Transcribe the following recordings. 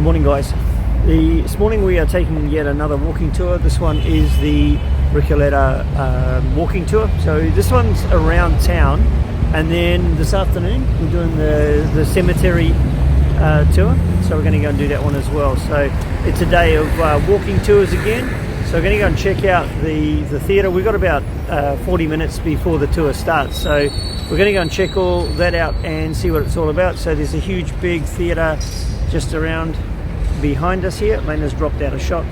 Good morning, guys. This morning we are taking yet another walking tour. This one is the Recoleta walking tour. So this one's around town, and then this afternoon we're doing the cemetery tour. So we're going to go and do that one as well. So it's a day of walking tours again. So we're going to go and check out the theatre. We've got about 40 minutes before the tour starts. So we're going to go and check all that out and see what it's all about. So there's a huge big theatre just around behind us here. Lena's dropped out a shot,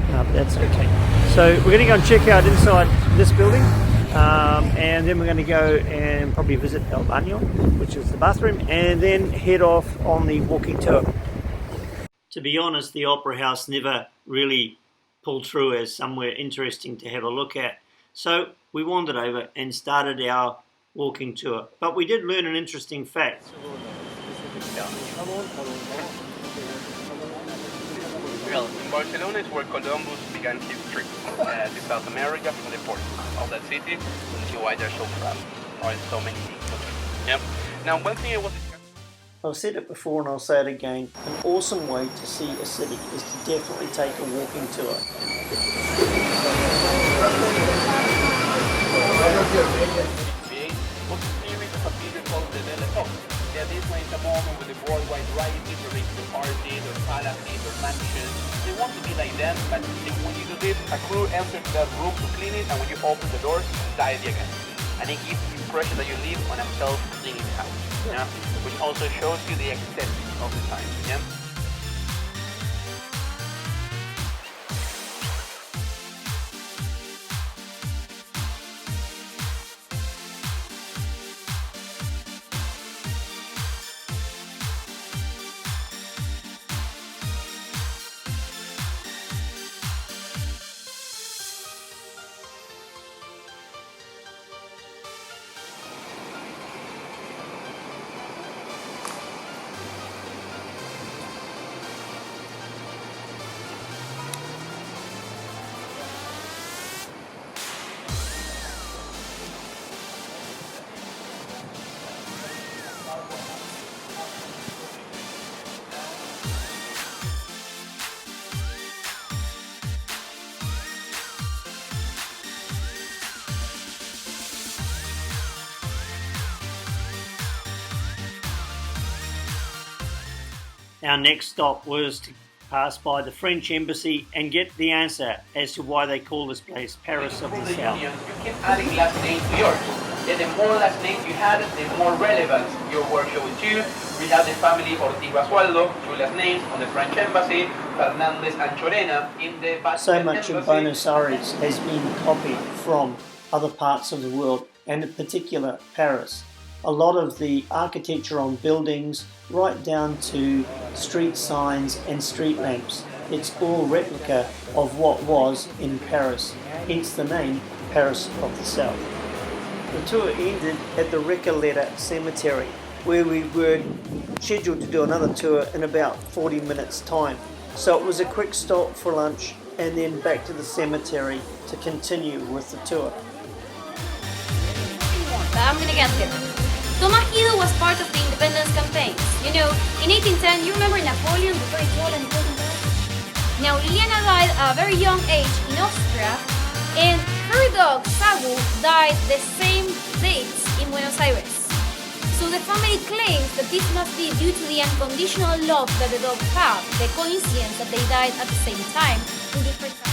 but that's okay. So we're going to go and check out inside this building, and then we're going to go and probably visit El Baño, which is the bathroom, and then head off on the walking tour. To be honest, the Opera House never really pulled through as somewhere interesting to have a look at. So we wandered over and started our walking tour. But we did learn an interesting fact. Well, in Barcelona is where Columbus began his trip to South America from the port of that city. And see why they're so proud, or so many people. Yep. Now, one thing I was. I've said it before and I'll say it again. An awesome way to see a city is to definitely take a walking tour. This one is a moment with the worldwide rights related to parties or palaces or mansions. They want to be like them, but when you do this, a crew enters that room to clean it, and when you open the doors, die again. And it gives the impression that you live on a self-cleaning house, yeah? Which also shows you the extent of the time. Yeah? Our next stop was to pass by the French embassy and get the answer as to why they call this place Paris of the South. You keep adding last names to yours. And the more last names you had, the more relevant your work showed to. We have the family Ortiz Basualdo, two last names on the French embassy, Fernandez and Chorena in the So much of Buenos Aries has been copied from other parts of the world, and in particular Paris. A lot of the architecture on buildings, right down to street signs and street lamps, it's all replica of what was in Paris, hence the name Paris of the South. The tour ended at the Recoleta Cemetery, where we were scheduled to do another tour in about 40 minutes time. So it was a quick stop for lunch and then back to the cemetery to continue with the tour. I'm gonna get here. Thomas Guido was part of the independence campaign. You know, in 1810, you remember Napoleon, the very tall and important guy? Now, Liliana died at a very young age in Austria, and her dog, Sagu, died the same dates in Buenos Aires. So the family claims that this must be due to the unconditional love that the dog had, the coincidence that they died at the same time in different times.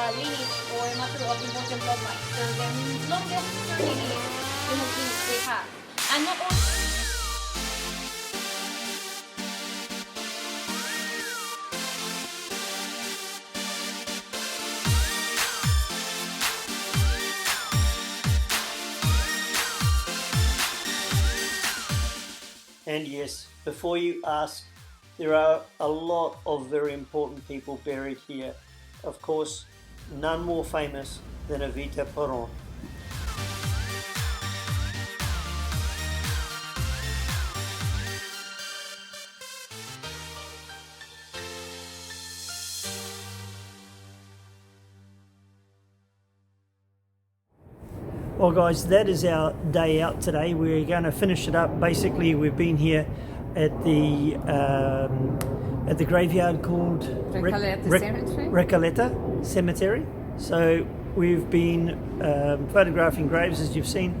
Lineage or matter of important bloodline. So the longest lineage they have. And not only And yes, before you ask, there are a lot of very important people buried here. Of course, none more famous than Evita Peron. Well guys, that is our day out today. We're going to finish it up. Basically, we've been here at the graveyard called Recoleta Cemetery. Recoleta Cemetery. So we've been photographing graves, as you've seen.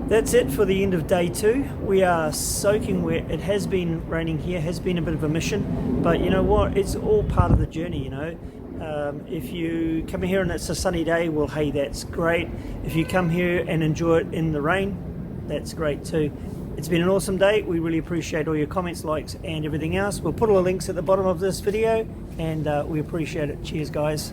That's it for the end of day 2. We are soaking wet. It has been raining here, has been a bit of a mission, but you know what? It's all part of the journey, you know. If you come here and it's a sunny day, well, hey, that's great. If you come here and enjoy it in the rain, that's great too. It's been an awesome day. We really appreciate all your comments, likes, and everything else. We'll put all the links at the bottom of this video, and we appreciate it. Cheers, guys.